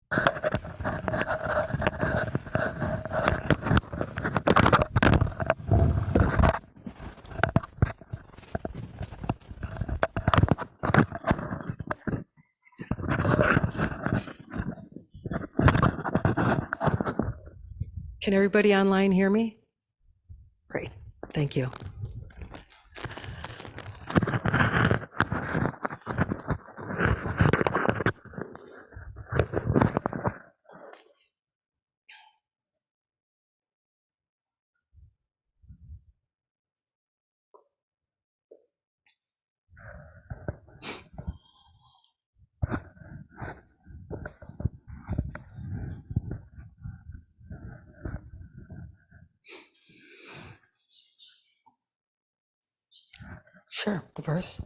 Can everybody online hear me? Great, thank you. Sure, the verse.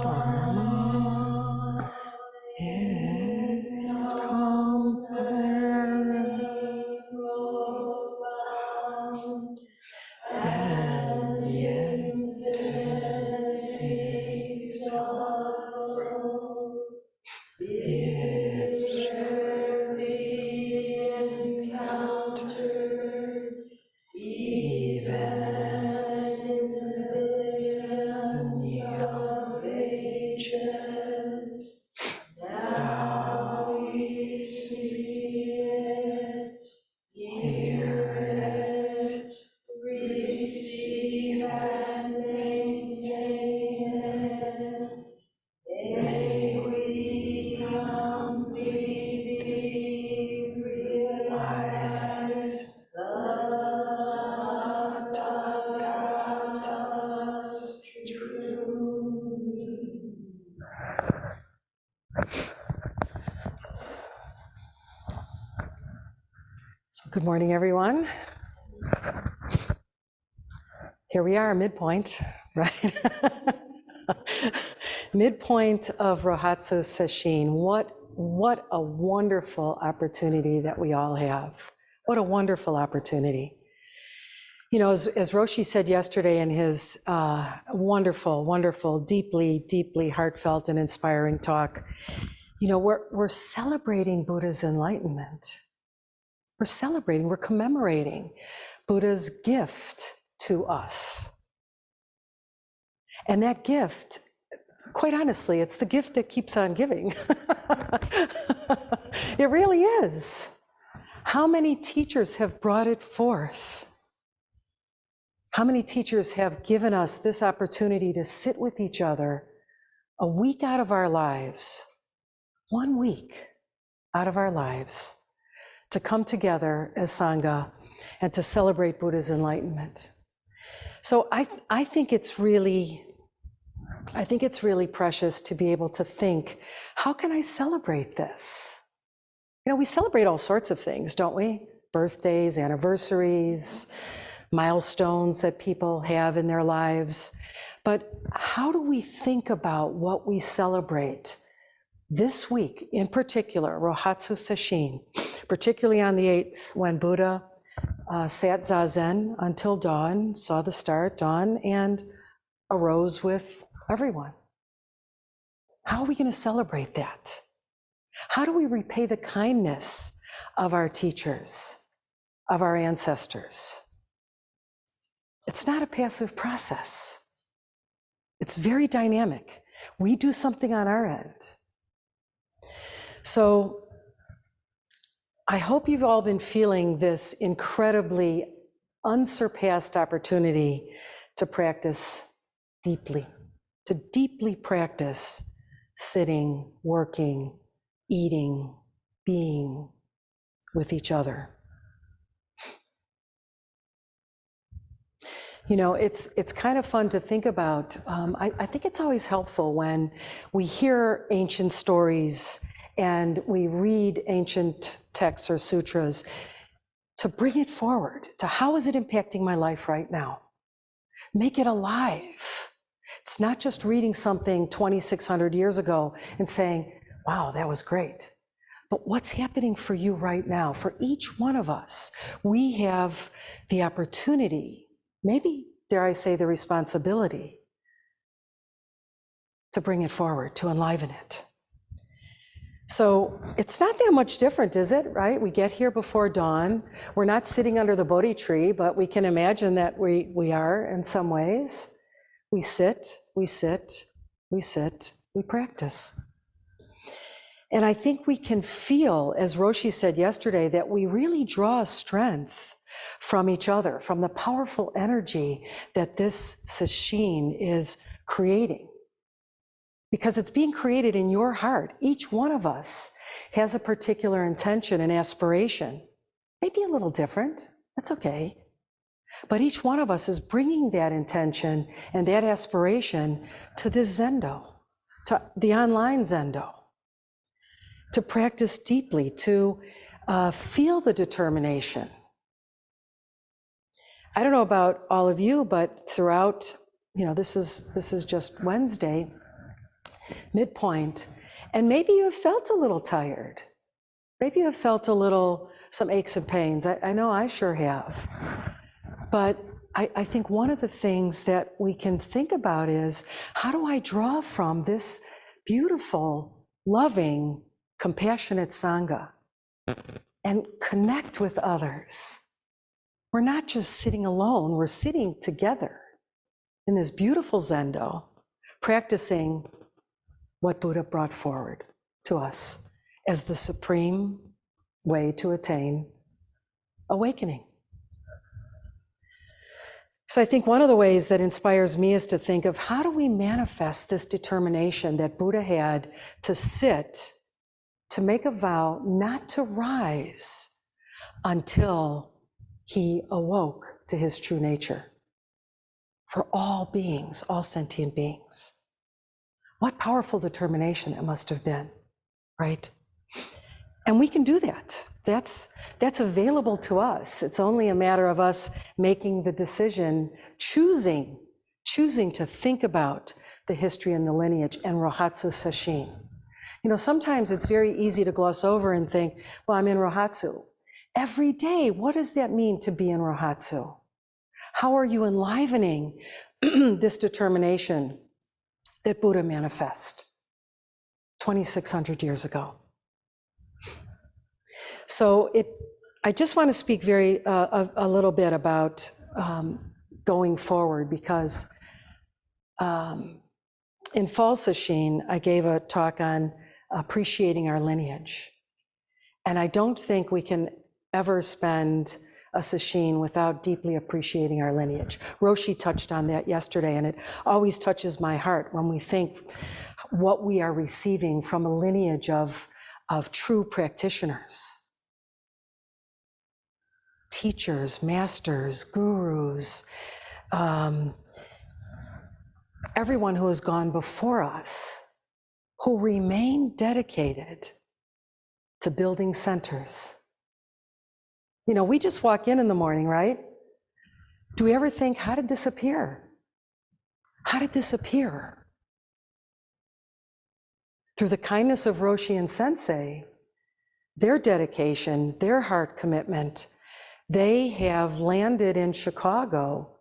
Dharma is profound and yet infinitely subtle. It's rarely encountered, even in the millions of ages. Thou see it, hear it, receive and maintain it. May we humbly realize the Tathagata's truth. So good morning, everyone. Here we are, midpoint, right? Midpoint of Rohatsu Sesshin. What a wonderful opportunity that we all have. What a wonderful opportunity. You know, as Roshi said yesterday in his wonderful, deeply heartfelt and inspiring talk, you know, we're celebrating Buddha's enlightenment. We're commemorating Buddha's gift to us. And that gift, quite honestly, it's the gift that keeps on giving. It really is. How many teachers have brought it forth? How many teachers have given us this opportunity to sit with each other a week out of our lives, 1 week out of our lives, to come together as Sangha and to celebrate Buddha's enlightenment? So I think it's really precious to be able to think, how can I celebrate this? You know, we celebrate all sorts of things, don't we? Birthdays, anniversaries, milestones that people have in their lives. But how do we think about what we celebrate this week, in particular, Rohatsu Sesshin, particularly on the 8th, when Buddha sat zazen until dawn, saw the star at dawn, and arose with everyone? How are we going to celebrate that? How do we repay the kindness of our teachers, of our ancestors? It's not a passive process. It's very dynamic. We do something on our end. So I hope you've all been feeling this incredibly unsurpassed opportunity to practice deeply, to deeply practice sitting, working, eating, being with each other. You know, it's kind of fun to think about. I think it's always helpful when we hear ancient stories and we read ancient texts or sutras to bring it forward to how is it impacting my life right now? Make it alive. It's not just reading something 2,600 years ago and saying, wow, that was great. But what's happening for you right now? For each one of us, we have the opportunity, maybe, dare I say, the responsibility to bring it forward, to enliven it. So it's not that much different, is it, right? We get here before dawn. We're not sitting under the Bodhi tree, but we can imagine that we are in some ways. We sit, we sit, we sit, we practice. And I think we can feel, as Roshi said yesterday, that we really draw strength from each other, from the powerful energy that this sesshin is creating. Because it's being created in your heart. Each one of us has a particular intention and aspiration. Maybe a little different, that's okay. But each one of us is bringing that intention and that aspiration to this Zendo, to the online Zendo, to practice deeply, to feel the determination. I don't know about all of you, but throughout, you know, this is just Wednesday, midpoint, and maybe you have felt a little tired. Maybe you have felt a little, some aches and pains. I know I sure have. But I think one of the things that we can think about is, how do I draw from this beautiful, loving, compassionate Sangha and connect with others? We're not just sitting alone, we're sitting together in this beautiful Zendo, practicing what Buddha brought forward to us as the supreme way to attain awakening. So I think one of the ways that inspires me is to think of how do we manifest this determination that Buddha had to sit, to make a vow not to rise until he awoke to his true nature for all beings, all sentient beings. What powerful determination it must have been, right? And we can do that. That's available to us. It's only a matter of us making the decision, choosing to think about the history and the lineage and Rohatsu Sesshin. You know, sometimes it's very easy to gloss over and think, well, I'm in Rohatsu. Every day, what does that mean to be in Rohatsu? How are you enlivening this determination that Buddha manifested 2,600 years ago? So I just want to speak a little bit about going forward, because in Fall Sesshin, I gave a talk on appreciating our lineage. And I don't think we can ever spend a sesshin without deeply appreciating our lineage. Roshi touched on that yesterday, and it always touches my heart when we think what we are receiving from a lineage of true practitioners. Teachers, masters, gurus, everyone who has gone before us, who remain dedicated to building centers. You know, we just walk in the morning, right? Do we ever think, how did this appear? How did this appear? Through the kindness of Roshi and Sensei, their dedication, their heart commitment, they have landed in Chicago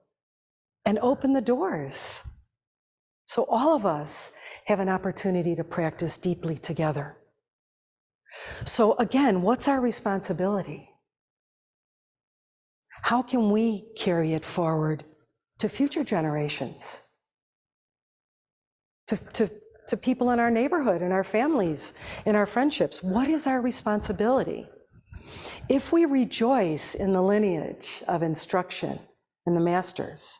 and opened the doors. So all of us have an opportunity to practice deeply together. So again, what's our responsibility? How can we carry it forward to future generations? to people in our neighborhood, in our families, in our friendships? What is our responsibility? If we rejoice in the lineage of instruction and the masters,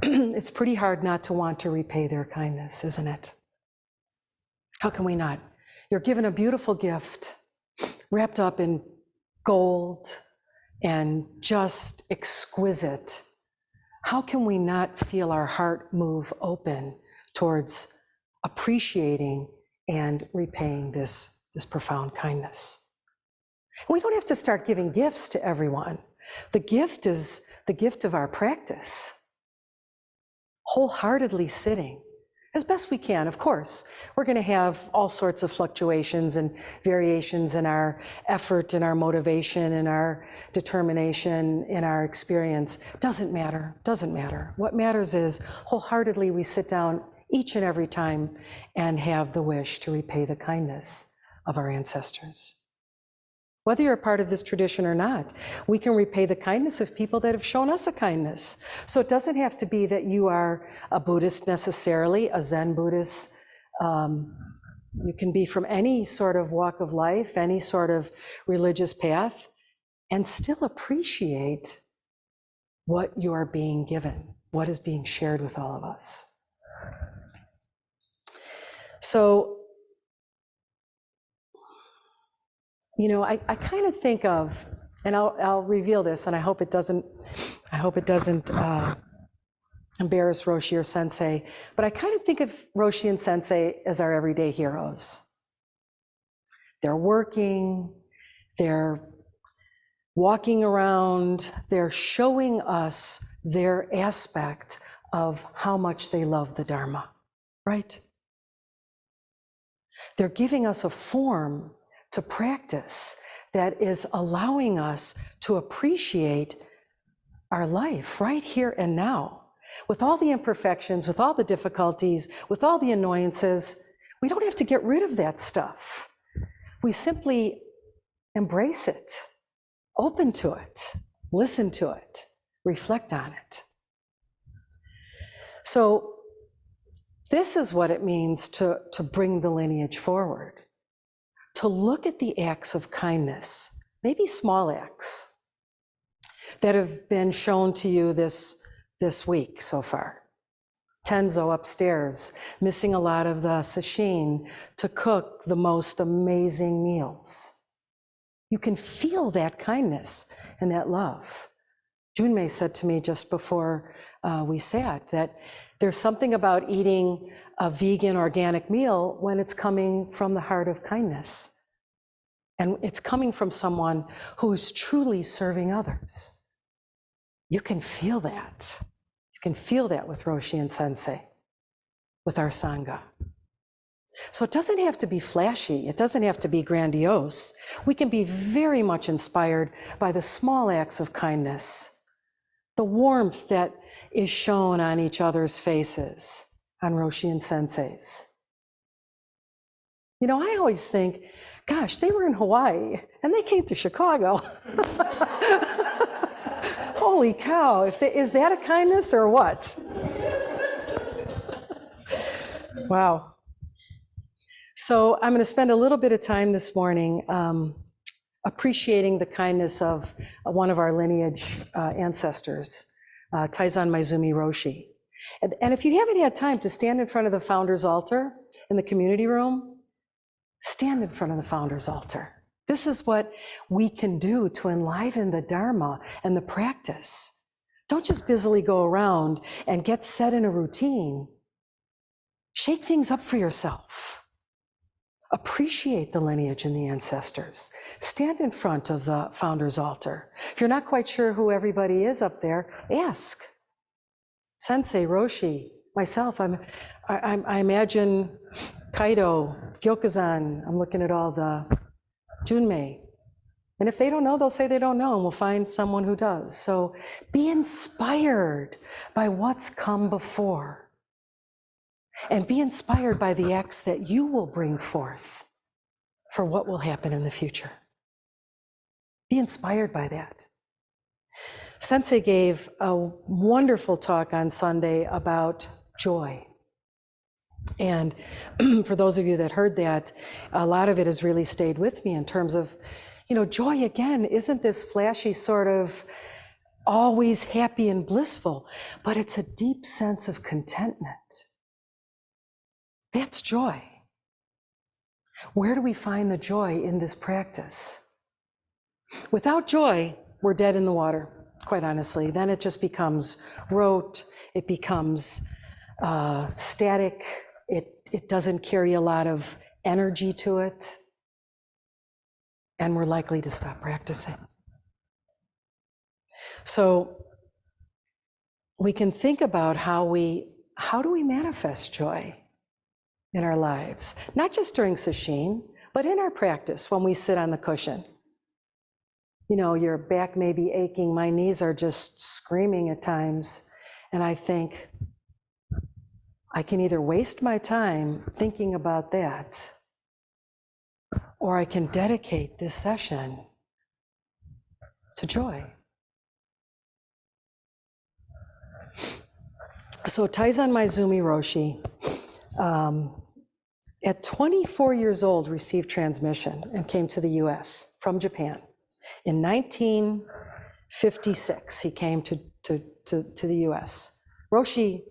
it's pretty hard not to want to repay their kindness, isn't it? How can we not? You're given a beautiful gift wrapped up in gold and just exquisite. How can we not feel our heart move open towards appreciating and repaying this profound kindness? We don't have to start giving gifts to everyone. The gift is the gift of our practice. Wholeheartedly sitting as best we can. Of course, we're going to have all sorts of fluctuations and variations in our effort, in our motivation, in our determination, in our experience. Doesn't matter. What matters is wholeheartedly we sit down each and every time and have the wish to repay the kindness of our ancestors. Whether you're a part of this tradition or not, we can repay the kindness of people that have shown us a kindness. So it doesn't have to be that you are a Buddhist necessarily, a Zen Buddhist. You can be from any sort of walk of life, any sort of religious path, and still appreciate what you are being given, what is being shared with all of us. So, you know, I kind of think of, and I'll reveal this, and I hope it doesn't embarrass Roshi or Sensei, but I kind of think of Roshi and Sensei as our everyday heroes. They're working, they're walking around, they're showing us their aspect of how much they love the Dharma, right? They're giving us a form to practice that is allowing us to appreciate our life right here and now. With all the imperfections, with all the difficulties, with all the annoyances, we don't have to get rid of that stuff. We simply embrace it, open to it, listen to it, reflect on it. So this is what it means to bring the lineage forward. To look at the acts of kindness, maybe small acts, that have been shown to you this week so far. Tenzo upstairs, missing a lot of the sesshin to cook the most amazing meals. You can feel that kindness and that love. Junmei said to me just before we sat that there's something about eating a vegan organic meal when it's coming from the heart of kindness. And it's coming from someone who is truly serving others. You can feel that. You can feel that with Roshi and Sensei, with our Sangha. So it doesn't have to be flashy. It doesn't have to be grandiose. We can be very much inspired by the small acts of kindness, the warmth that is shown on each other's faces, on Roshi and Sensei's. You know, I always think, gosh, they were in Hawaii and they came to Chicago. Holy cow, is that a kindness or what? Wow. So I'm going to spend a little bit of time this morning appreciating the kindness of one of our lineage ancestors, Taizan Maizumi Roshi. And if you haven't had time to stand in front of the founder's altar in the community room, stand in front of the founder's altar. This is what we can do to enliven the Dharma and the practice. Don't just busily go around and get set in a routine. Shake things up for yourself. Appreciate the lineage and the ancestors. Stand in front of the founder's altar. If you're not quite sure who everybody is up there, ask. Sensei, Roshi, myself, I imagine Kaido, Gyokuzan, I'm looking at all the Junmei. And if they don't know, they'll say they don't know, and we'll find someone who does. So be inspired by what's come before. And be inspired by the acts that you will bring forth for what will happen in the future. Be inspired by that. Sensei gave a wonderful talk on Sunday about joy. And for those of you that heard that, a lot of it has really stayed with me in terms of, joy again, isn't this flashy sort of always happy and blissful, but it's a deep sense of contentment. That's joy. Where do we find the joy in this practice? Without joy, we're dead in the water, quite honestly. Then it just becomes rote, it becomes static, it doesn't carry a lot of energy to it, and we're likely to stop practicing. So we can think about how do we manifest joy in our lives, not just during sesshin, but in our practice when we sit on the cushion. Your back may be aching, my knees are just screaming at times, and I think, I can either waste my time thinking about that, or I can dedicate this session to joy. So Taizan Maizumi Roshi, at 24 years old, received transmission and came to the US from Japan. In 1956, he came to the US. Roshi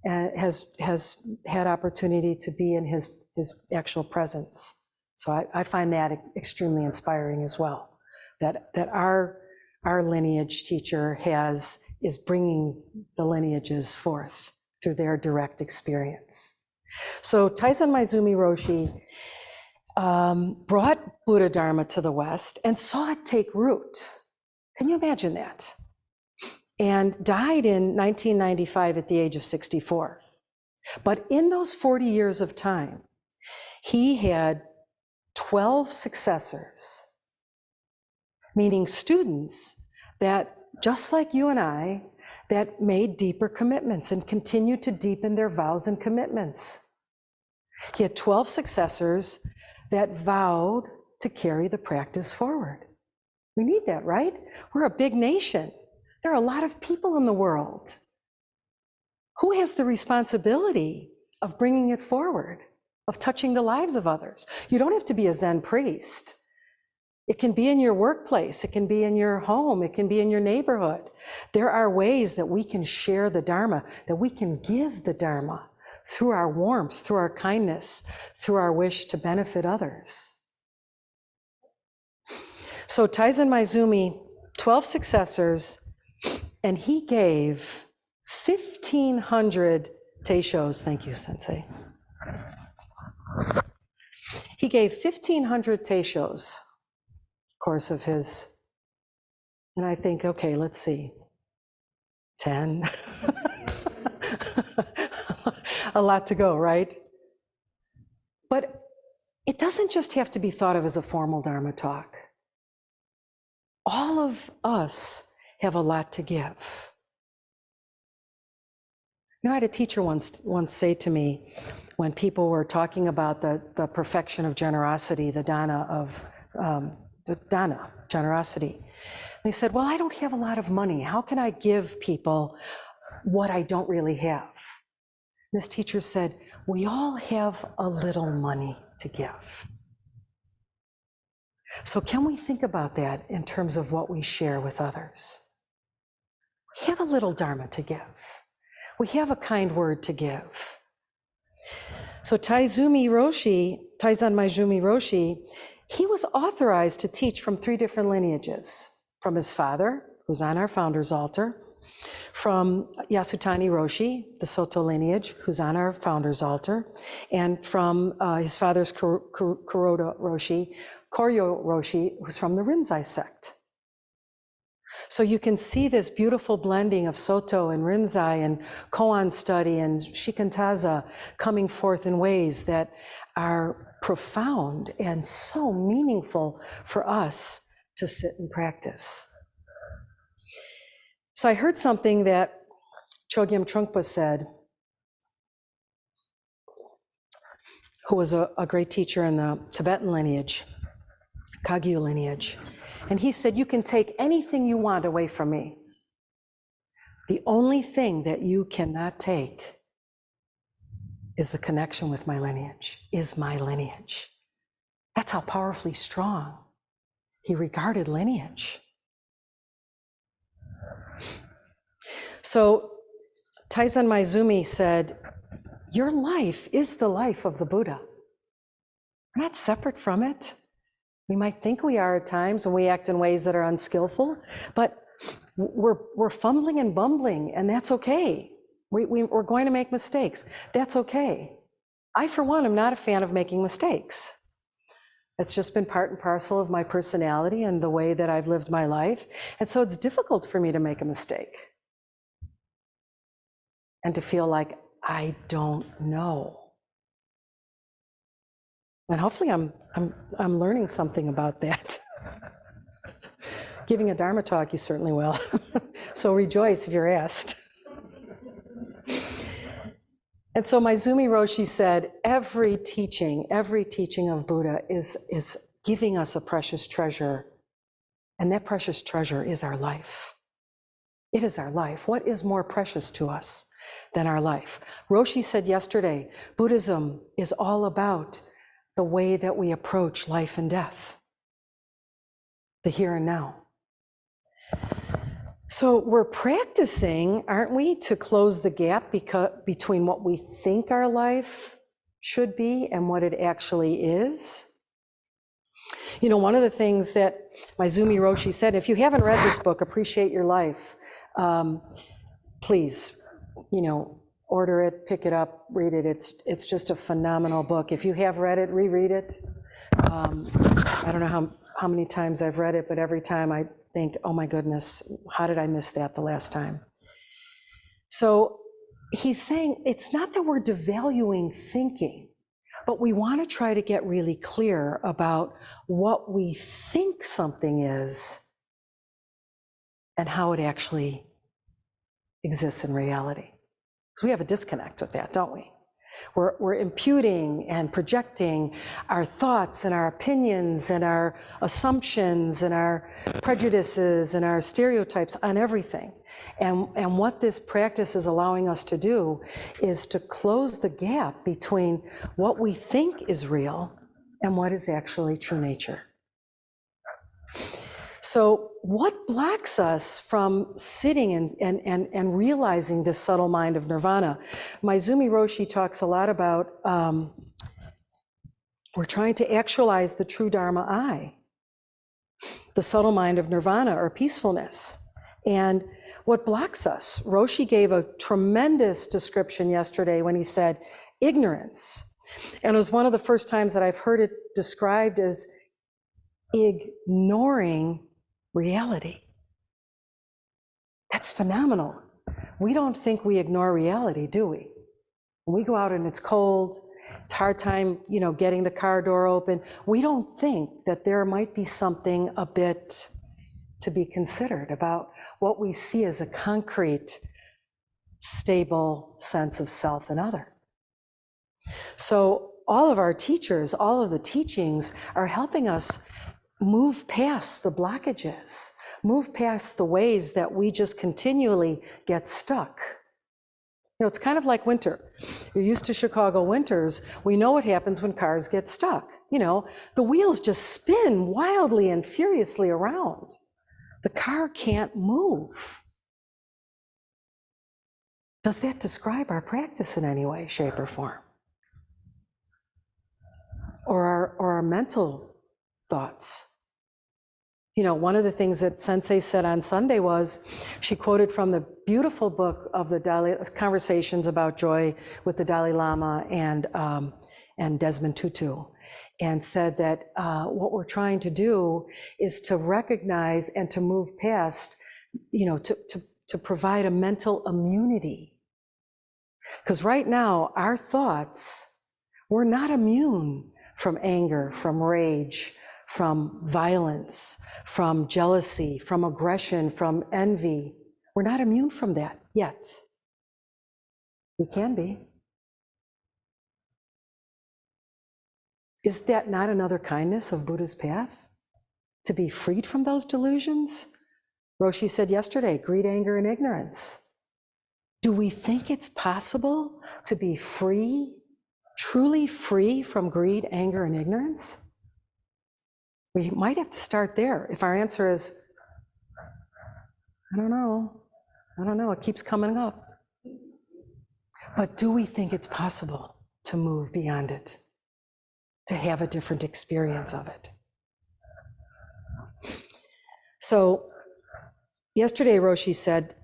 has had opportunity to be in his actual presence. So I find that extremely inspiring as well, that our lineage teacher is bringing the lineages forth through their direct experience. So Taizan Maizumi Roshi brought Buddha Dharma to the West and saw it take root. Can you imagine that? And died in 1995 at the age of 64. But in those 40 years of time, he had 12 successors, meaning students that, just like you and I, that made deeper commitments and continued to deepen their vows and commitments. He had 12 successors that vowed to carry the practice forward. We need that, right? We're a big nation. There are a lot of people in the world. Who has the responsibility of bringing it forward, of touching the lives of others? You don't have to be a Zen priest. It can be in your workplace, it can be in your home, it can be in your neighborhood. There are ways that we can share the Dharma, that we can give the Dharma through our warmth, through our kindness, through our wish to benefit others. So Taizan Maizumi, 12 successors, and he gave 1,500 teishos. Thank you, Sensei. He gave 1,500 teishos, course of his, and I think, okay, let's see, 10. A lot to go, right? But it doesn't just have to be thought of as a formal Dharma talk. All of us have a lot to give. I had a teacher once say to me, when people were talking about the perfection of generosity, the dana, generosity, they said, well, I don't have a lot of money. How can I give people what I don't really have? This teacher said, we all have a little money to give. So can we think about that in terms of what we share with others? We have a little Dharma to give. We have a kind word to give. So Taizan Maizumi Roshi, he was authorized to teach from 3 different lineages, from his father, who's on our founder's altar, from Yasutani Roshi, the Soto lineage, who's on our founder's altar, and from his father's Kuroda Roshi, Koryo Roshi, who's from the Rinzai sect. So you can see this beautiful blending of Soto and Rinzai and Koan study and Shikantaza coming forth in ways that are profound and so meaningful for us to sit and practice. So I heard something that Chogyam Trungpa said, who was a great teacher in the Tibetan lineage, Kagyu lineage. And he said, you can take anything you want away from me, The only thing that you cannot take is the connection with my lineage, is my lineage. That's how powerfully strong he regarded lineage. So Taizen Maizumi said, your life is the life of the Buddha. We're not separate from it. We might think we are at times when we act in ways that are unskillful, but we're fumbling and bumbling, and that's okay. We're going to make mistakes. That's okay. I, for one, am not a fan of making mistakes. It's just been part and parcel of my personality and the way that I've lived my life. And so it's difficult for me to make a mistake and to feel like I don't know. And hopefully I'm learning something about that. Giving a Dharma talk, you certainly will. So rejoice if you're asked. And so Maizumi Roshi said, every teaching of Buddha is giving us a precious treasure. And that precious treasure is our life. It is our life. What is more precious to us than our life? Roshi said yesterday, Buddhism is all about the way that we approach life and death, the here and now. So we're practicing, aren't we, to close the gap between what we think our life should be and what it actually is. You know, one of the things that Maizumi Roshi said, if you haven't read this book, Appreciate Your Life, please, order it, pick it up, read it. It's just a phenomenal book. If you have read it, reread it. I don't know how many times I've read it, but every time I think, oh my goodness, how did I miss that the last time? So he's saying it's not that we're devaluing thinking, but we want to try to get really clear about what we think something is and how it actually exists in reality. Because we have a disconnect with that, don't we? We're imputing and projecting our thoughts and our opinions and our assumptions and our prejudices and our stereotypes on everything. And what this practice is allowing us to do is to close the gap between what we think is real and what is actually true nature. So what blocks us from sitting and realizing this subtle mind of nirvana? Maizumi Roshi talks a lot about we're trying to actualize the true Dharma I, the subtle mind of nirvana or peacefulness. And what blocks us? Roshi gave a tremendous description yesterday when he said ignorance. And it was one of the first times that I've heard it described as ignoring reality. That's phenomenal. We don't think we ignore reality, do we? When we go out and it's cold, it's a hard time, getting the car door open. We don't think that there might be something a bit to be considered about what we see as a concrete, stable sense of self and other. So all of our teachers, all of the teachings are helping us move past the blockages, move past the ways that we just continually get stuck. It's kind of like winter. You're used to Chicago winters. We know what happens when cars get stuck. The wheels just spin wildly and furiously around. The car can't move. Does that describe our practice in any way, shape, or form? Or our mental thoughts? One of the things that Sensei said on Sunday was, she quoted from the beautiful book of the Conversations about Joy with the Dalai Lama and Desmond Tutu, and said that what we're trying to do is to recognize and to move past, to provide a mental immunity. Because right now, our thoughts, we're not immune from anger, from rage, from violence, from jealousy, from aggression, from envy. We're not immune from that yet. We can be. Is that not another kindness of Buddha's path? To be freed from those delusions? Roshi said yesterday, greed, anger, and ignorance. Do we think it's possible to be free, truly free from greed, anger, and ignorance? We might have to start there. If our answer is, I don't know, it keeps coming up. But do we think it's possible to move beyond it, to have a different experience of it? So yesterday, Roshi said,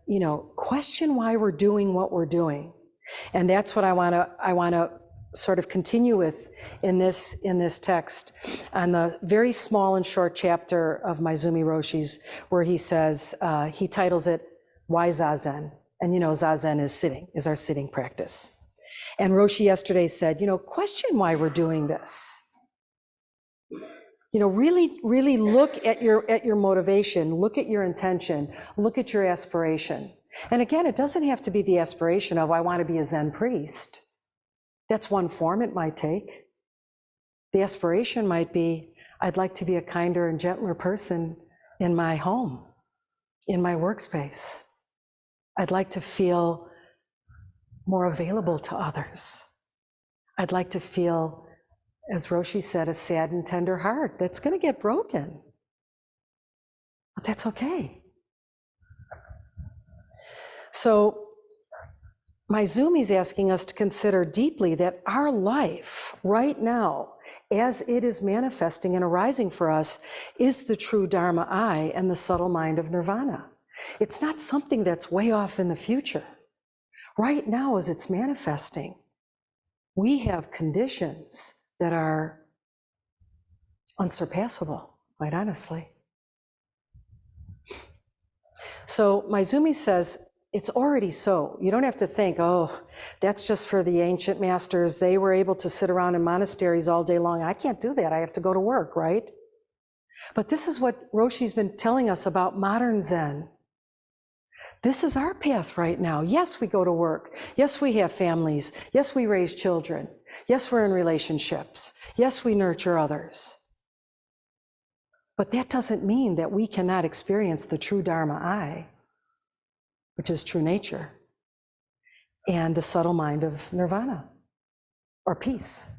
question why we're doing what we're doing. And that's what I want to sort of continue with in this text on the very small and short chapter of Maizumi Roshi's, where he says, he titles it, Why Zazen? And Zazen is our sitting practice. And Roshi yesterday said, question why we're doing this. Really look at your motivation, look at your intention, look at your aspiration. And again, it doesn't have to be the aspiration of, I want to be a Zen priest. That's one form it might take. The aspiration might be, I'd like to be a kinder and gentler person in my home, in my workspace. I'd like to feel more available to others. I'd like to feel, as Roshi said, a sad and tender heart that's going to get broken. But that's okay. So Maizumi's asking us to consider deeply that our life right now, as it is manifesting and arising for us, is the true Dharma I and the subtle mind of nirvana. It's not something that's way off in the future. Right now, as it's manifesting, we have conditions that are unsurpassable, quite honestly. So Maizumi says, it's already so. You don't have to think, oh, that's just for the ancient masters. They were able to sit around in monasteries all day long. I can't do that. I have to go to work, right? But this is what Roshi's been telling us about modern Zen. This is our path right now. Yes, we go to work. Yes, we have families. Yes, we raise children. Yes, we're in relationships. Yes, we nurture others. But that doesn't mean that we cannot experience the true Dharma I, which is true nature, and the subtle mind of nirvana, or peace.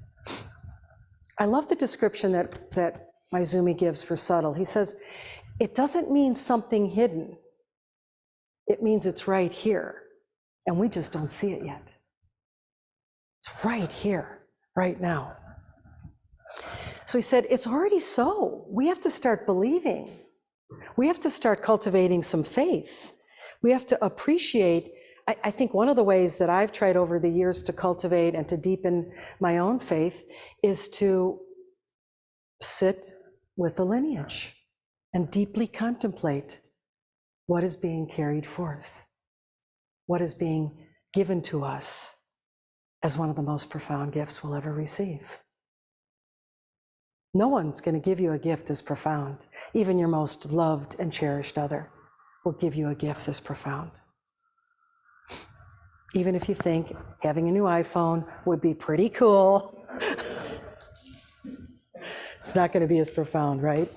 I love the description that Maizumi gives for subtle. He says, it doesn't mean something hidden. It means it's right here, and we just don't see it yet. It's right here, right now. So he said, it's already so. We have to start believing. We have to start cultivating some faith. We have to appreciate, I think one of the ways that I've tried over the years to cultivate and to deepen my own faith is to sit with the lineage and deeply contemplate what is being carried forth, what is being given to us as one of the most profound gifts we'll ever receive. No one's going to give you a gift as profound. Even your most loved and cherished other will give you a gift this profound. Even if you think having a new iPhone would be pretty cool, it's not going to be as profound, right?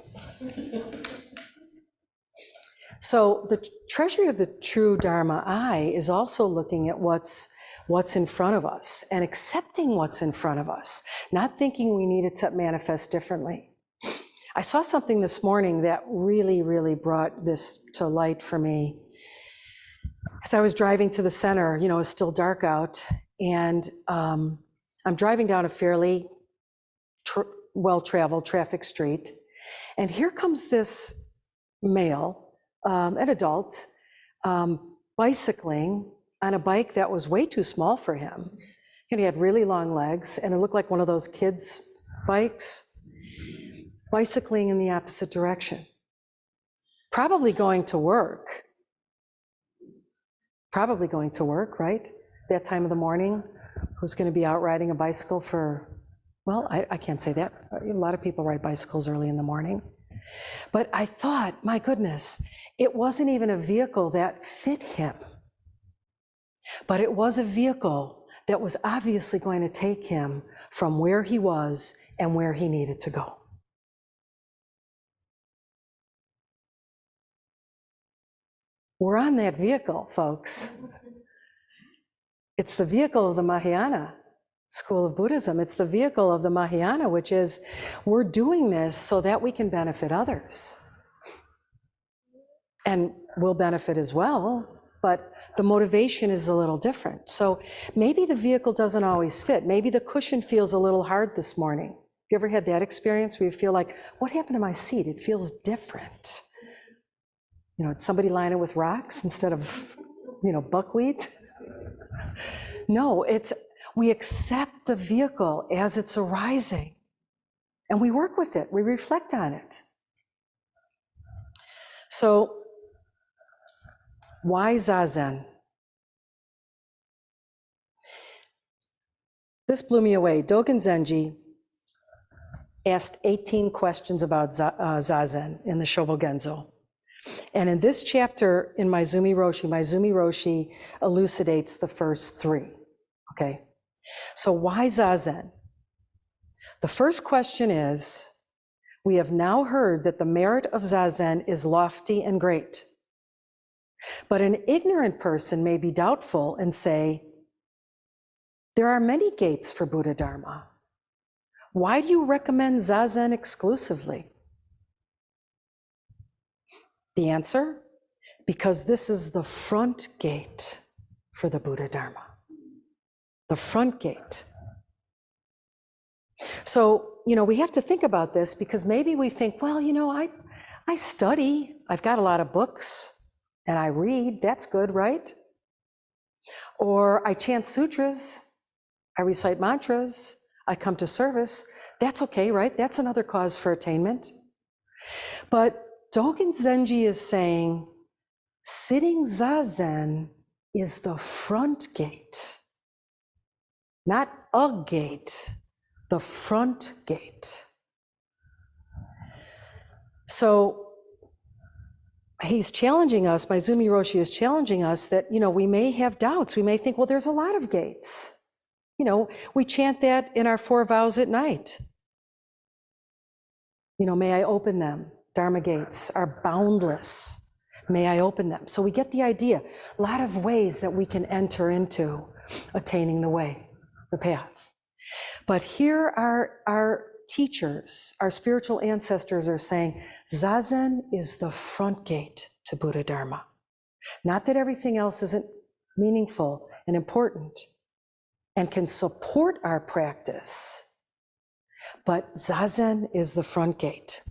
So the treasury of the true Dharma I is also looking at what's in front of us and accepting what's in front of us, not thinking we need it to manifest differently. I saw something this morning that really, really brought this to light for me. As I was driving to the center, it was still dark out, and I'm driving down a fairly well-traveled traffic street, and here comes this male, an adult, bicycling on a bike that was way too small for him. He had really long legs, and it looked like one of those kids' bikes, bicycling in the opposite direction. Probably going to work, right? That time of the morning, who's going to be out riding a bicycle for, well, I can't say that. A lot of people ride bicycles early in the morning. But I thought, my goodness, it wasn't even a vehicle that fit him. But it was a vehicle that was obviously going to take him from where he was and where he needed to go. We're on that vehicle, folks. It's the vehicle of the Mahayana school of Buddhism. It's the vehicle of the Mahayana, which is we're doing this so that we can benefit others. And we'll benefit as well, but the motivation is a little different. So maybe the vehicle doesn't always fit. Maybe the cushion feels a little hard this morning. Have you ever had that experience where you feel like, what happened to my seat? It feels different. You know, it's somebody lining with rocks instead of, buckwheat. No, we accept the vehicle as it's arising and we work with it, we reflect on it. So, why Zazen? This blew me away. Dogen Zenji asked 18 questions about Zazen in the Shobogenzo. And in this chapter in Maizumi Roshi elucidates the first 3, okay? So why Zazen? The first question is, we have now heard that the merit of Zazen is lofty and great. But an ignorant person may be doubtful and say, there are many gates for Buddha Dharma. Why do you recommend Zazen exclusively? The answer, because this is the front gate for the Buddha Dharma. The front gate. So, we have to think about this because maybe we think, well, I study, I've got a lot of books, and I read, that's good, right? Or I chant sutras, I recite mantras, I come to service, that's okay, right? That's another cause for attainment. But Dogen Zenji is saying, sitting Zazen is the front gate, not a gate, the front gate. So he's challenging us, Maizumi Roshi is challenging us that, we may have doubts. We may think, well, there's a lot of gates. We chant that in our 4 vows at night. May I open them? Dharma gates are boundless. May I open them? So we get the idea. A lot of ways that we can enter into attaining the way, the path. But here our teachers, our spiritual ancestors are saying, Zazen is the front gate to Buddha Dharma. Not that everything else isn't meaningful and important and can support our practice, but Zazen is the front gate.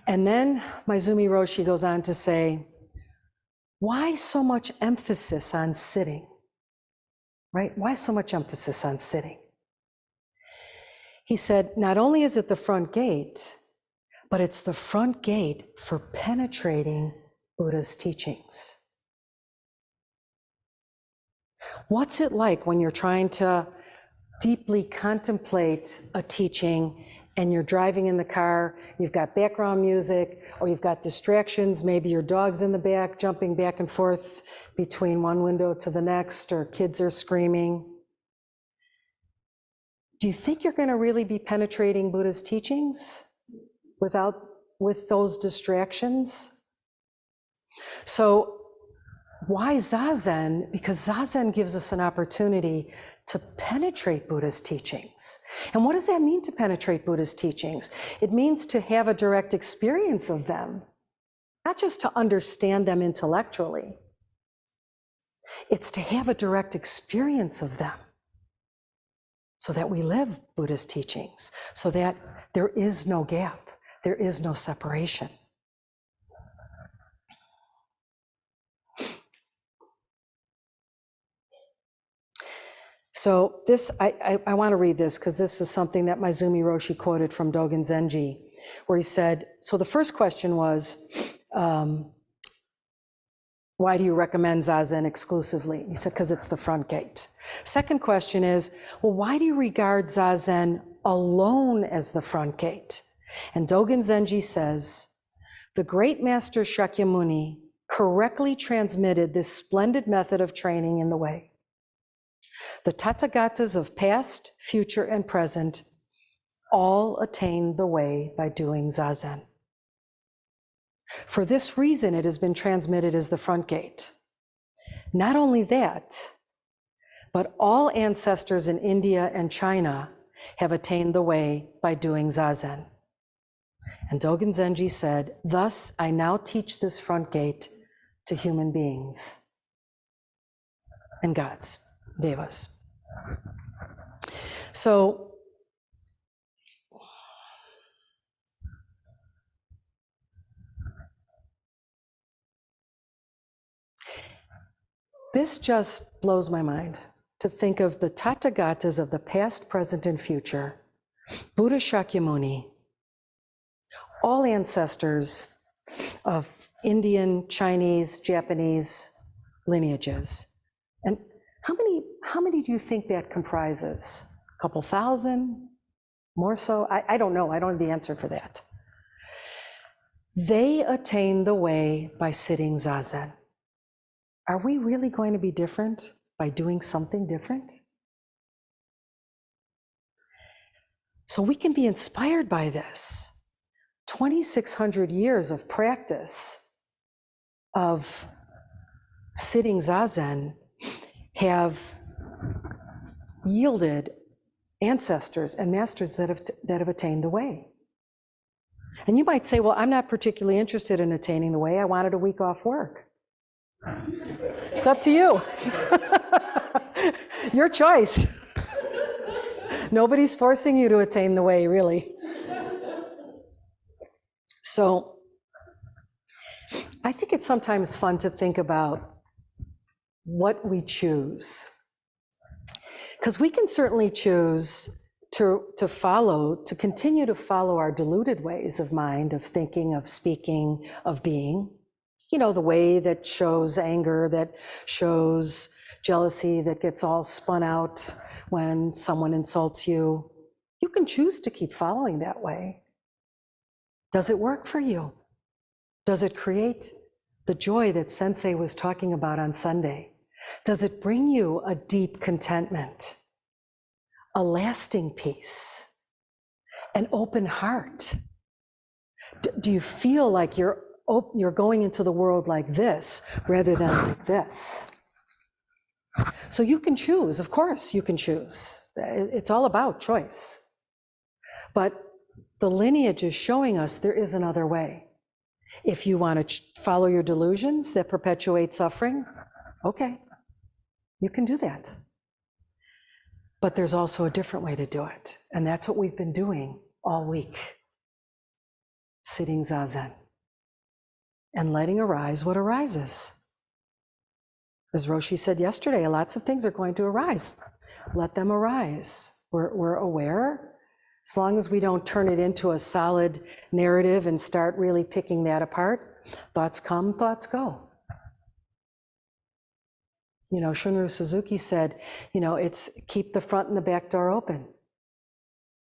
And then Maizumi Roshi goes on to say, why so much emphasis on sitting? Right? Why so much emphasis on sitting? He said, not only is it the front gate, but it's the front gate for penetrating Buddha's teachings. What's it like when you're trying to deeply contemplate a teaching and you're driving in the car, you've got background music, or you've got distractions, maybe your dog's in the back, jumping back and forth between one window to the next, or kids are screaming. Do you think you're going to really be penetrating Buddha's teachings with those distractions? So why Zazen? Because Zazen gives us an opportunity to penetrate Buddha's teachings. And what does that mean to penetrate Buddha's teachings? It means to have a direct experience of them, not just to understand them intellectually. It's to have a direct experience of them so that we live Buddha's teachings, so that there is no gap, there is no separation. So this, I want to read this because this is something that Maizumi Roshi quoted from Dogen Zenji, where he said, so the first question was, why do you recommend Zazen exclusively? He said, because it's the front gate. Second question is, well, why do you regard Zazen alone as the front gate? And Dogen Zenji says, the great master Shakyamuni correctly transmitted this splendid method of training in the way. The Tathagatas of past, future, and present all attained the way by doing Zazen. For this reason, it has been transmitted as the front gate. Not only that, but all ancestors in India and China have attained the way by doing Zazen. And Dogen Zenji said, thus I now teach this front gate to human beings and gods, devas. So this just blows my mind to think of the Tathagatas of the past, present, and future, Buddha Shakyamuni, all ancestors of Indian, Chinese, Japanese lineages. And how many do you think that comprises? A couple thousand? More so? I don't know. I don't have the answer for that. They attain the way by sitting Zazen. Are we really going to be different by doing something different? So we can be inspired by this. 2,600 years of practice of sitting Zazen have yielded ancestors and masters that have attained the way. And you might say, well, I'm not particularly interested in attaining the way. I wanted a week off work. It's up to you. Your choice. Nobody's forcing you to attain the way, really. So I think it's sometimes fun to think about what we choose. Because we can certainly choose to continue to follow our deluded ways of mind, of thinking, of speaking, of being. You know, the way that shows anger, that shows jealousy, that gets all spun out when someone insults you. You can choose to keep following that way. Does it work for you? Does it create the joy that Sensei was talking about on Sunday? Does it bring you a deep contentment, a lasting peace, an open heart? Do you feel like you're going into the world like this rather than like this? So you can choose, of course you can choose. It's all about choice. But the lineage is showing us there is another way. If you want to follow your delusions that perpetuate suffering, okay, you can do that. But there's also a different way to do it. And that's what we've been doing all week. Sitting Zazen and letting arise what arises. As Roshi said yesterday, lots of things are going to arise. Let them arise. We're aware. As long as we don't turn it into a solid narrative and start really picking that apart, thoughts come, thoughts go. You know, Shunryu Suzuki said, you know, it's keep the front and the back door open.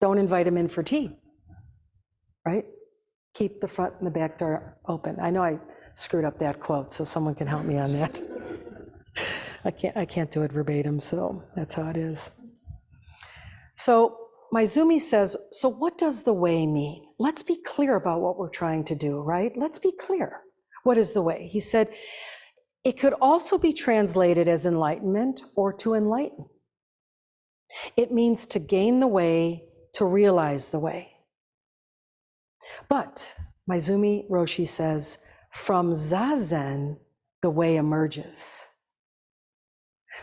Don't invite them in for tea, right? Keep the front and the back door open. I know I screwed up that quote, so someone can help me on that. I can't do it verbatim, so that's how it is. So Maizumi says, so what does the way mean? Let's be clear about what we're trying to do, right? Let's be clear. What is the way? He said, it could also be translated as enlightenment or to enlighten. It means to gain the way, to realize the way. But Maizumi Roshi says, from Zazen, the way emerges.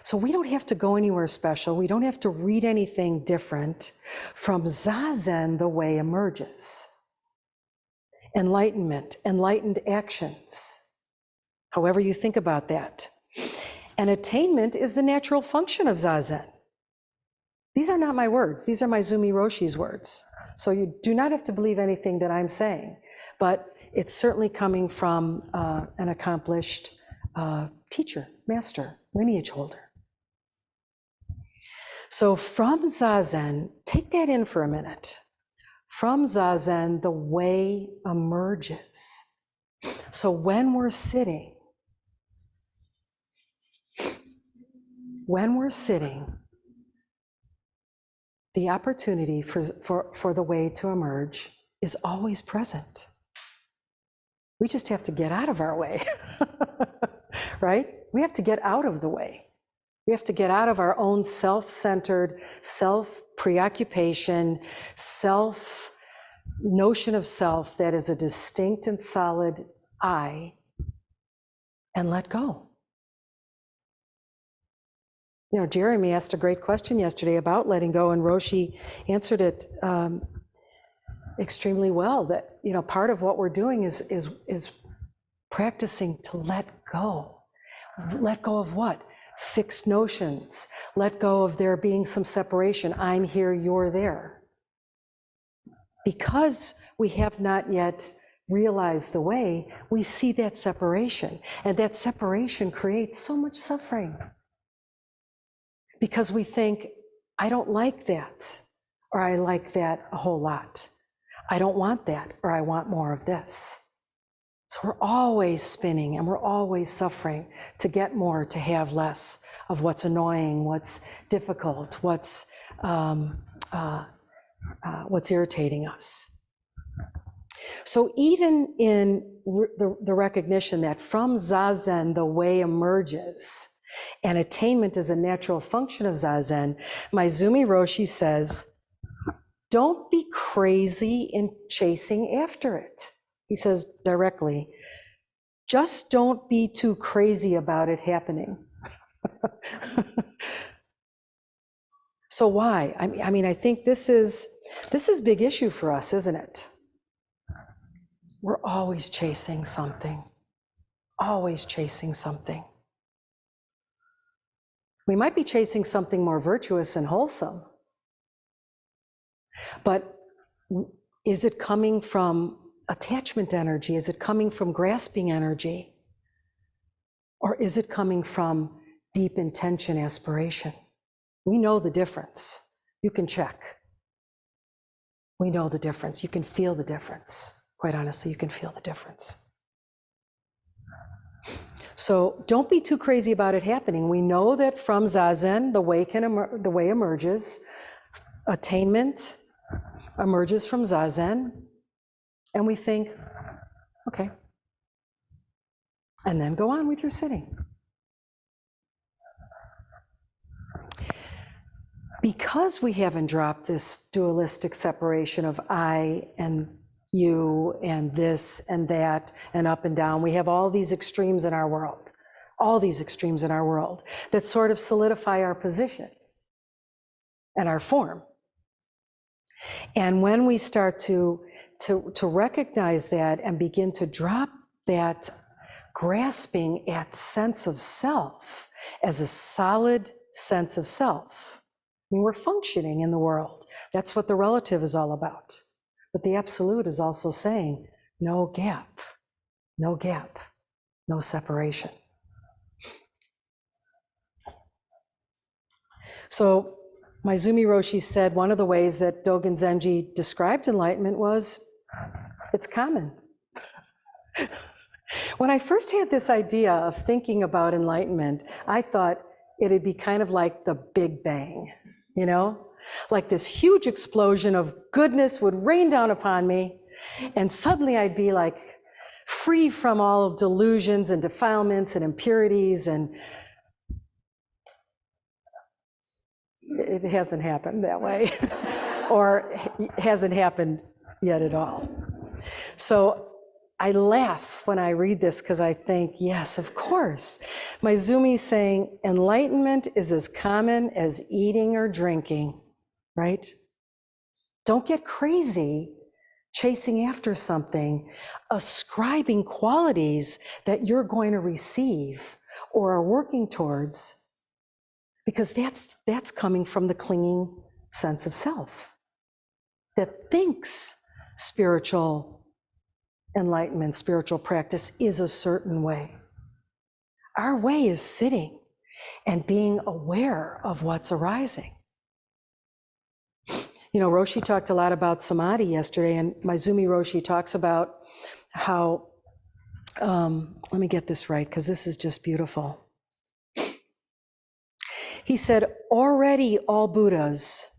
So we don't have to go anywhere special. We don't have to read anything different. From Zazen, the way emerges. Enlightenment, enlightened actions. However you think about that. And attainment is the natural function of Zazen. These are not my words. These are Maizumi Roshi's words. So you do not have to believe anything that I'm saying, but it's certainly coming from an accomplished teacher, master, lineage holder. So from Zazen, take that in for a minute. From Zazen, the way emerges. So when we're sitting, the opportunity for the way to emerge is always present. We just have to get out of our way, right? We have to get out of the way. We have to get out of our own self-centered, self-preoccupation, notion of self that is a distinct and solid I, and let go. You know, Jeremy asked a great question yesterday about letting go, and Roshi answered it extremely well. That, you know, part of what we're doing is practicing to let go. Let go of what? Fixed notions. Let go of there being some separation. I'm here, you're there. Because we have not yet realized the way, we see that separation, and that separation creates so much suffering. Because we think, I don't like that, or I like that a whole lot. I don't want that, or I want more of this. So we're always spinning and we're always suffering to get more, to have less of what's annoying, what's difficult, what's irritating us. So even in the recognition that from Zazen the way emerges, and attainment is a natural function of Zazen, Maezumi Roshi says, don't be crazy in chasing after it. He says directly, just don't be too crazy about it happening. So why? I mean, I think this is a big issue for us, isn't it? We're always chasing something, always chasing something. We might be chasing something more virtuous and wholesome, but is it coming from attachment energy? Is it coming from grasping energy? Or is it coming from deep intention, aspiration? We know the difference. You can check. We know the difference. You can feel the difference. Quite honestly, you can feel the difference. So don't be too crazy about it happening. We know that from Zazen, the way emerges. Attainment emerges from Zazen. And we think, okay. And then go on with your sitting. Because we haven't dropped this dualistic separation of I and you and this and that and up and down, we have all these extremes in our world, that sort of solidify our position and our form. And when we start to recognize that and begin to drop that grasping at sense of self as a solid sense of self, I mean, we're functioning in the world. That's what the relative is all about. But the absolute is also saying, no gap, no separation. So Maezumi Roshi said one of the ways that Dogen Zenji described enlightenment was, it's common. When I first had this idea of thinking about enlightenment, I thought it'd be kind of like the Big Bang, you know? Like this huge explosion of goodness would rain down upon me, and suddenly I'd be like free from all delusions and defilements and impurities, and it hasn't happened that way, or hasn't happened yet at all. So I laugh when I read this because I think, yes, of course. Maizumi's saying enlightenment is as common as eating or drinking, right? Don't get crazy chasing after something, ascribing qualities that you're going to receive or are working towards, because that's coming from the clinging sense of self that thinks spiritual enlightenment, spiritual practice is a certain way. Our way is sitting and being aware of what's arising. You know, Roshi talked a lot about samadhi yesterday, and Maezumi Roshi talks about how, let me get this right, because this is just beautiful. He said, already all Buddhas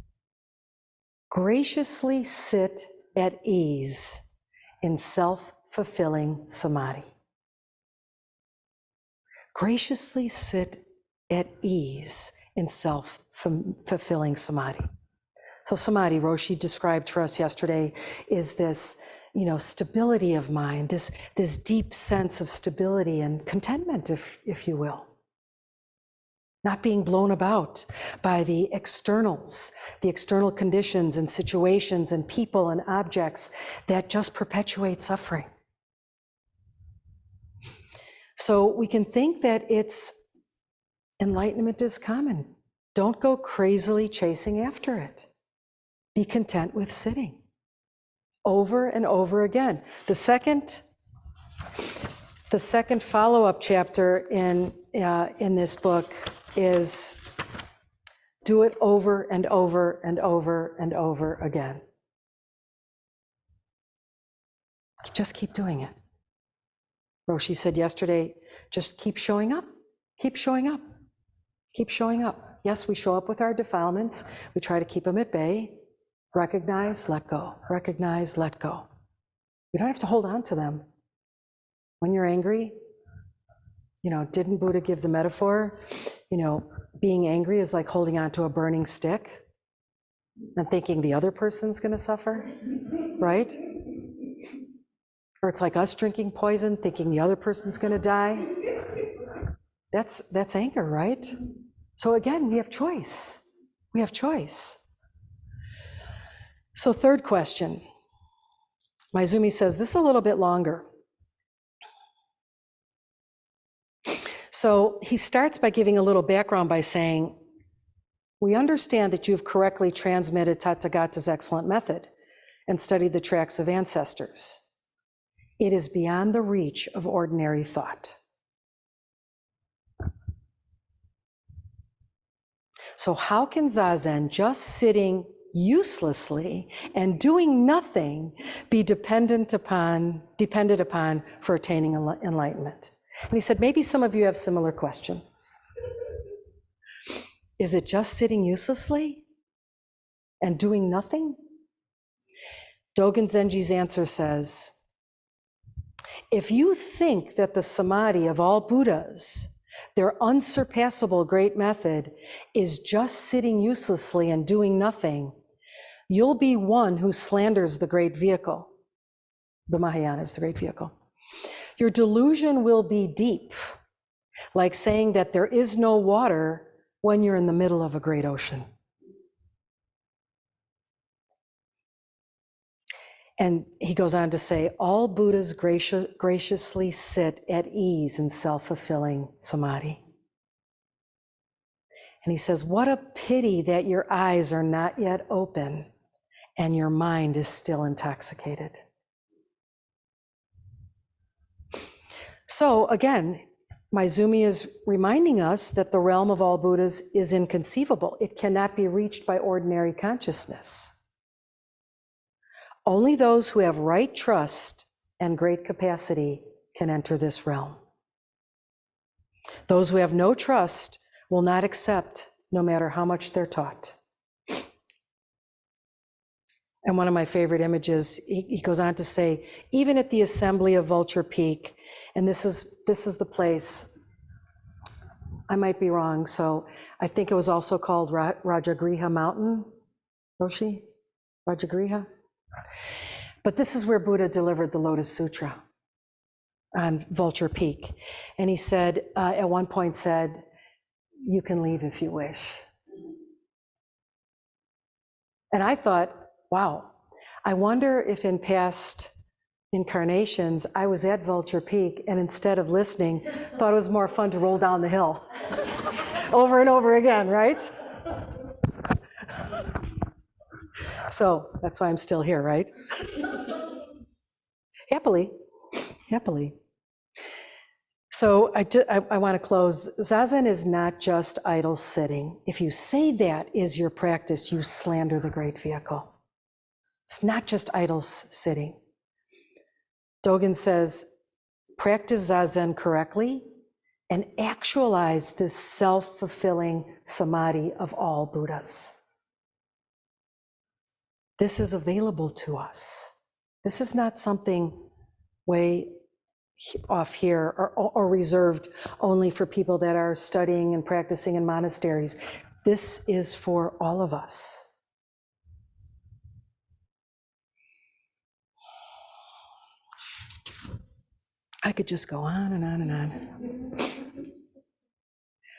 graciously sit at ease in self-fulfilling samadhi. Graciously sit at ease in self-fulfilling samadhi. So samadhi, Roshi described for us yesterday, is this, stability of mind, this deep sense of stability and contentment, if you will. Not being blown about by the externals, the external conditions and situations and people and objects that just perpetuate suffering. So we can think that enlightenment is common. Don't go crazily chasing after it. Be content with sitting over and over again. The second follow-up chapter in this book is do it over and over and over and over again. Just keep doing it. Roshi said yesterday, just keep showing up, keep showing up, keep showing up. Yes, we show up with our defilements. We try to keep them at bay. Recognize, let go. Recognize, let go. You don't have to hold on to them. When you're angry, didn't Buddha give the metaphor? Being angry is like holding on to a burning stick and thinking the other person's going to suffer, right? Or it's like us drinking poison, thinking the other person's going to die. That's anger, right? So again, we have choice. We have choice. So third question, Maizumi says, this is a little bit longer. So he starts by giving a little background by saying, we understand that you've correctly transmitted Tathagata's excellent method and studied the tracks of ancestors. It is beyond the reach of ordinary thought. So how can Zazen, just sitting uselessly and doing nothing, be depended upon for attaining enlightenment? And he said, maybe some of you have similar question. Is it just sitting uselessly and doing nothing? Dogen Zenji's answer says, if you think that the samadhi of all Buddhas, their unsurpassable great method, is just sitting uselessly and doing nothing, you'll be one who slanders the great vehicle. The Mahayana is the great vehicle. Your delusion will be deep, like saying that there is no water when you're in the middle of a great ocean. And he goes on to say, all Buddhas graciously sit at ease in self-fulfilling samadhi. And he says, what a pity that your eyes are not yet open and your mind is still intoxicated. So again, Maizumi is reminding us that the realm of all Buddhas is inconceivable. It cannot be reached by ordinary consciousness. Only those who have right trust and great capacity can enter this realm. Those who have no trust will not accept, no matter how much they're taught. And one of my favorite images, he goes on to say, even at the assembly of Vulture Peak, and this is the place, I might be wrong, so I think it was also called Rajagriha Mountain, Roshi? Rajagriha? But this is where Buddha delivered the Lotus Sutra on Vulture Peak. And he said, at one point said, you can leave if you wish. And I thought, wow, I wonder if in past incarnations, I was at Vulture Peak and instead of listening, thought it was more fun to roll down the hill over and over again, right? So that's why I'm still here, right? Happily. So I want to close. Zazen is not just idle sitting. If you say that is your practice, you slander the great vehicle. It's not just idle sitting. Dogen says, practice Zazen correctly and actualize this self-fulfilling samadhi of all Buddhas. This is available to us. This is not something way off here, or reserved only for people that are studying and practicing in monasteries. This is for all of us. I could just go on and on and on.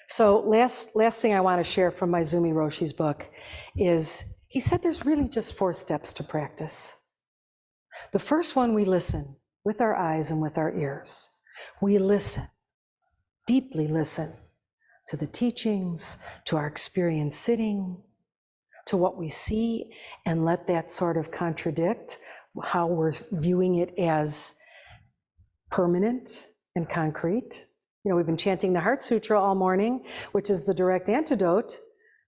So last thing I want to share from my Zumi Roshi's book is, he said there's really just 4 steps to practice. The first one, we listen with our eyes and with our ears. We listen, deeply listen to the teachings, to our experience sitting, to what we see, and let that sort of contradict how we're viewing it as permanent and concrete. You know, we've been chanting the Heart Sutra all morning, which is the direct antidote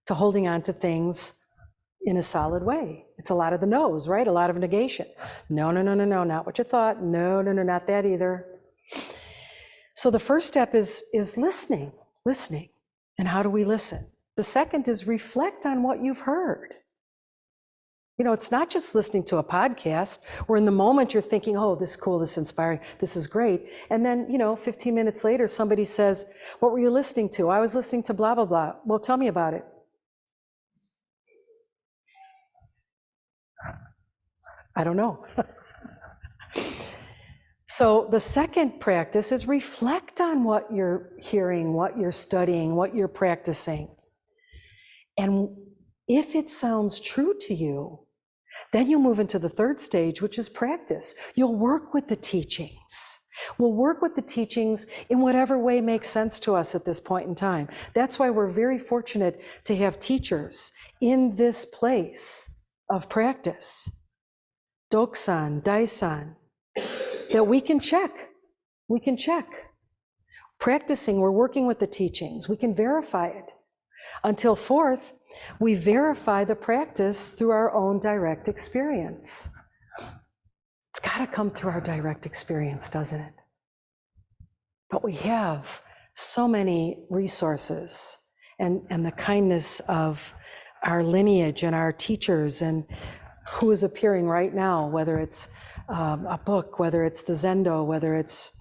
to holding on to things in a solid way. It's a lot of the no's, right? A lot of negation. No, no, no, no, no, not what you thought. No, no, no, not that either. So the first step is listening. And how do we listen? The second is reflect on what you've heard. You know, it's not just listening to a podcast where in the moment you're thinking, oh, this is cool, this is inspiring, this is great. And then, 15 minutes later, somebody says, what were you listening to? I was listening to blah, blah, blah. Well, tell me about it. I don't know. So the second practice is reflect on what you're hearing, what you're studying, what you're practicing. And if it sounds true to you, then you'll move into the third stage, which is practice. You'll work with the teachings. We'll work with the teachings in whatever way makes sense to us at this point in time. That's why we're very fortunate to have teachers in this place of practice, Doksan, Daisan, that we can check. We can check. Practicing, we're working with the teachings. We can verify it. Until fourth, we verify the practice through our own direct experience. It's got to come through our direct experience, doesn't it? But we have so many resources and the kindness of our lineage and our teachers and who is appearing right now, whether it's a book, whether it's the Zendo, whether it's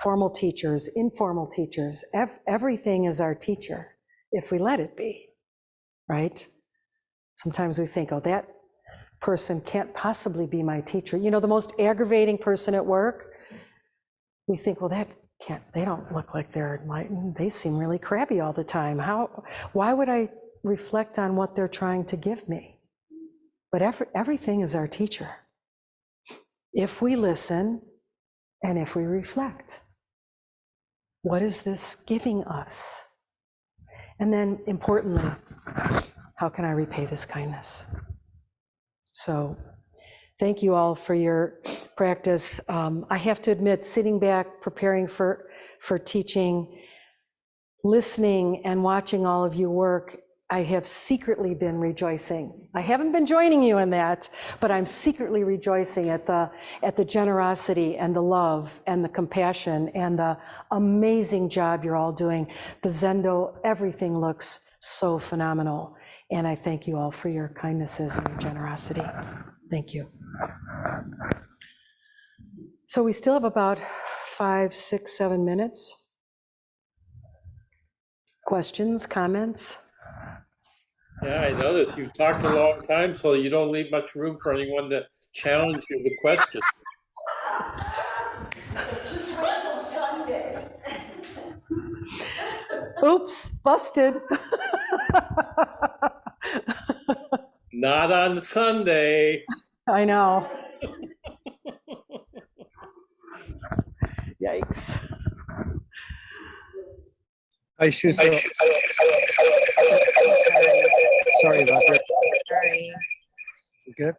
formal teachers, informal teachers. Everything is our teacher if we let it be, right? Sometimes we think, oh, that person can't possibly be my teacher. You know, the most aggravating person at work, we think, well, they don't look like they're enlightened. They seem really crabby all the time. Why would I reflect on what they're trying to give me? But everything is our teacher. If we listen and if we reflect, what is this giving us? And then importantly, how can I repay this kindness? So thank you all for your practice. I have to admit, sitting back, preparing for teaching, listening and watching all of you work, I have secretly been rejoicing. I haven't been joining you in that, but I'm secretly rejoicing at the generosity and the love and the compassion and the amazing job you're all doing. The Zendo, everything looks so phenomenal. And I thank you all for your kindnesses and your generosity. Thank you. So we still have about 5, 6, 7 minutes. Questions, comments? Yeah, I noticed you've talked a long time, so you don't leave much room for anyone to challenge you with questions. Just wait till Sunday. Oops, busted. Not on Sunday. I know. Yikes. I should. Sorry about that. Sorry. Good.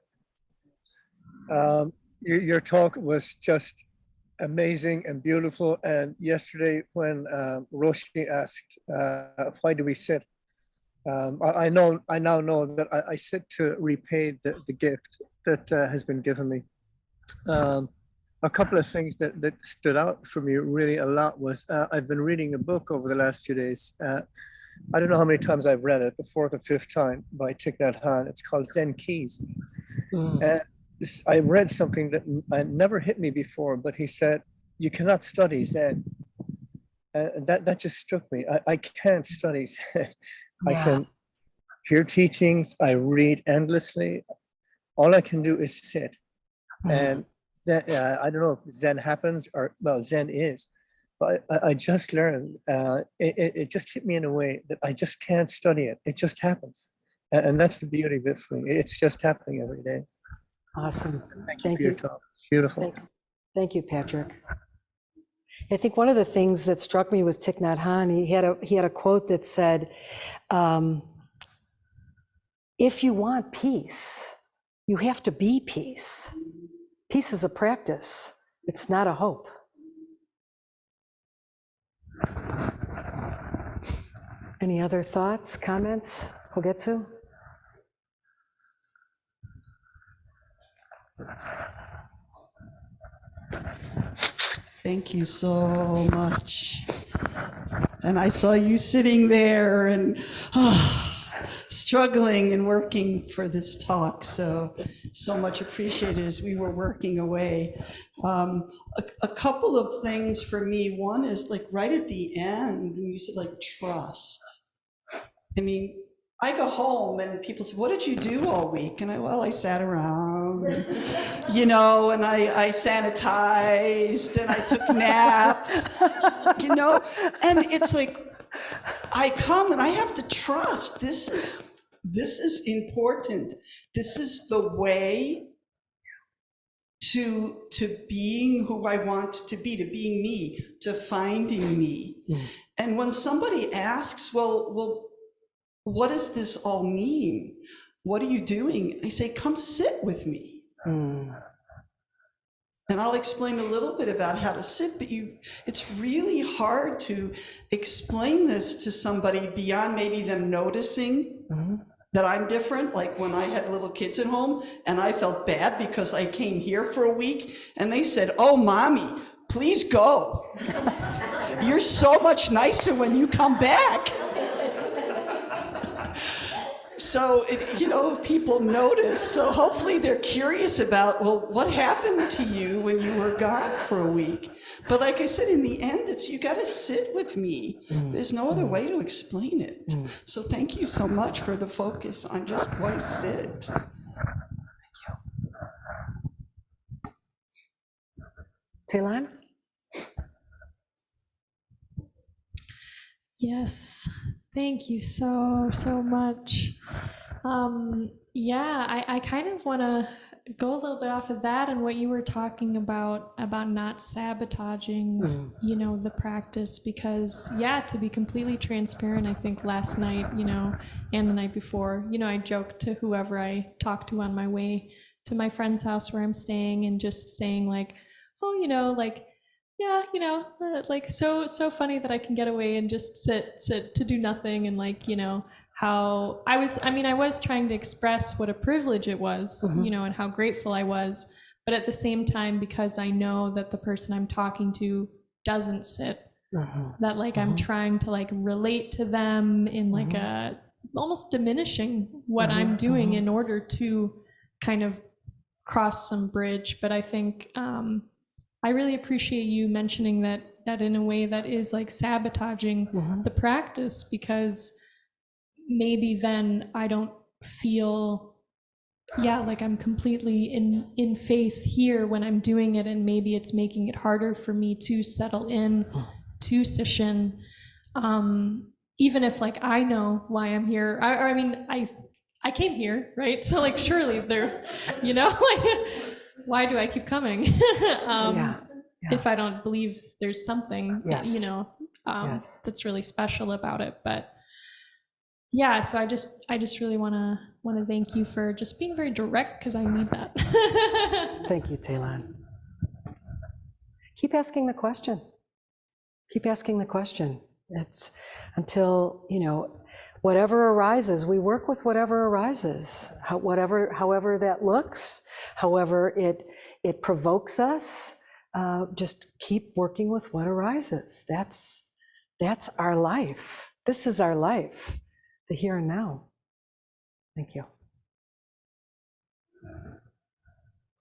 Your talk was just amazing and beautiful. And yesterday, when Roshi asked, "Why do we sit?" I now know that I sit to repay the gift that has been given me. A couple of things that stood out for me really a lot was I've been reading a book over the last few days. I don't know how many times I've read it, the 4th or 5th time by Thich Nhat Hanh. It's called Zen Keys. And I read something that never hit me before, but he said, you cannot study Zen. And that just struck me. I can't study Zen. I Yeah. can hear teachings, I read endlessly. All I can do is sit. And that, I don't know if Zen happens or, well, Zen is, but I just learned, it just hit me in a way that I just can't study it. It just happens. And that's the beauty of it for me. It's just happening every day. Awesome. Thank you Thank for your you. talk. Beautiful. Thank you, Patrick. I think one of the things that struck me with Thich Nhat Hanh, he had a quote that said, if you want peace, you have to be peace. Peace is a practice. It's not a hope. Any other thoughts, comments? Myogetsu? Thank you so much. And I saw you sitting there and struggling and working for this talk. So much appreciated as we were working away. A couple of things for me. One is like right at the end, when you said like trust. I mean, I go home and people say, what did you do all week? And I sat around, and, and I sanitized and I took naps, and it's like, I come and I have to trust. This is important. This is the way to being who I want to being me, to finding me. And when somebody asks, well, what does this all mean? What are you doing? I say, come sit with me. And I'll explain a little bit about how to sit, but it's really hard to explain this to somebody beyond maybe them noticing that I'm different. Like when I had little kids at home and I felt bad because I came here for a week and they said, oh, mommy, please go. You're so much nicer when you come back. So, people notice. So hopefully they're curious about, well, what happened to you when you were gone for a week? But like I said, in the end, you got to sit with me. There's no other way to explain it. So thank you so much for the focus on just why sit. Thank you. Taylan? Yes, thank you so much. I kind of want to go a little bit off of that and what you were talking about not sabotaging, the practice, because to be completely transparent, I think last night, and the night before, I joked to whoever I talked to on my way to my friend's house where I'm staying and just saying like, oh, so funny that I can get away and just sit to do nothing, and how I was trying to express what a privilege it was, and how grateful I was, but at the same time, because I know that the person I'm talking to doesn't sit, that I'm trying to relate to them in a almost diminishing what I'm doing in order to kind of cross some bridge. But I think I really appreciate you mentioning that in a way that is sabotaging the practice, because maybe then I don't feel I'm completely in faith here when I'm doing it, and maybe it's making it harder for me to settle in to Sesshin, even if I know why I'm here. I came here, right? So surely there, why do I keep coming? If I don't believe there's something, that's really special about it. But so I just really want to thank you for just being very direct, because I need that. Thank you, Taylan. Keep asking the question. Keep asking the question. It's until, whatever arises, we work with whatever arises, however that looks, however it provokes us, just keep working with what arises. That's our life. This is our life, the here and now. Thank you.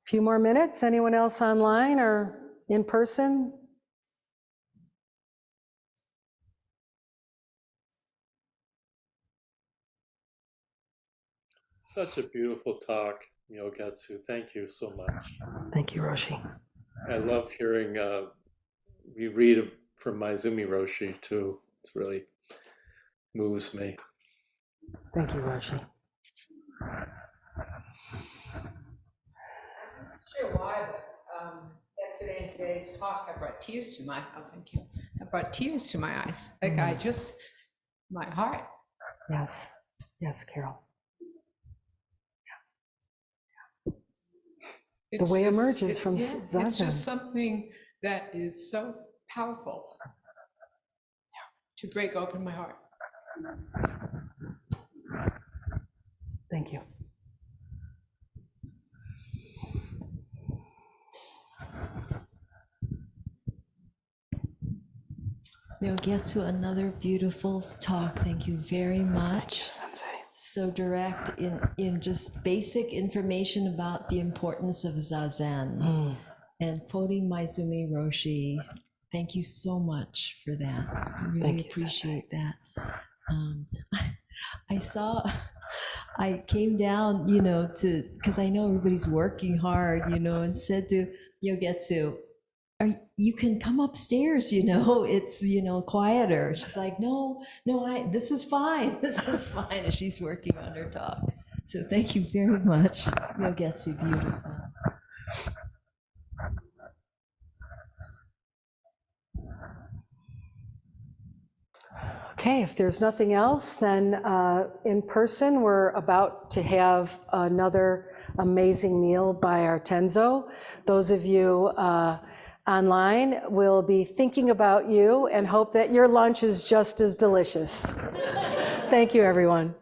few more minutes. Anyone else online or in person? Such a beautiful talk, Myogetsu. Thank you so much. Thank you, Roshi. I love hearing you read from Maizumi Roshi too. It's really moves me. Thank you, Roshi. Sure, why? Yesterday and today's talk, I brought tears to my, oh, thank you. I brought tears to my eyes. Like I just, my heart. Yes, yes, Carol. The way emerges from Zazen. It's just something that is so powerful to break open my heart. Thank you. Myogetsu, another beautiful talk. Thank you very much. Sensei. So direct in just basic information about the importance of Zazen. And quoting Maizumi Roshi. Thank you so much for that. I really appreciate that. I came down, because I know everybody's working hard, and said to Myogetsu, you can come upstairs, it's, quieter. She's like, no, this is fine. This is fine. And she's working on her talk. So thank you very much. Myogetsu, beautiful. Okay, if there's nothing else, then in person, we're about to have another amazing meal by our Tenzo. Those of you online will be thinking about you and hope that your lunch is just as delicious. Thank you, everyone.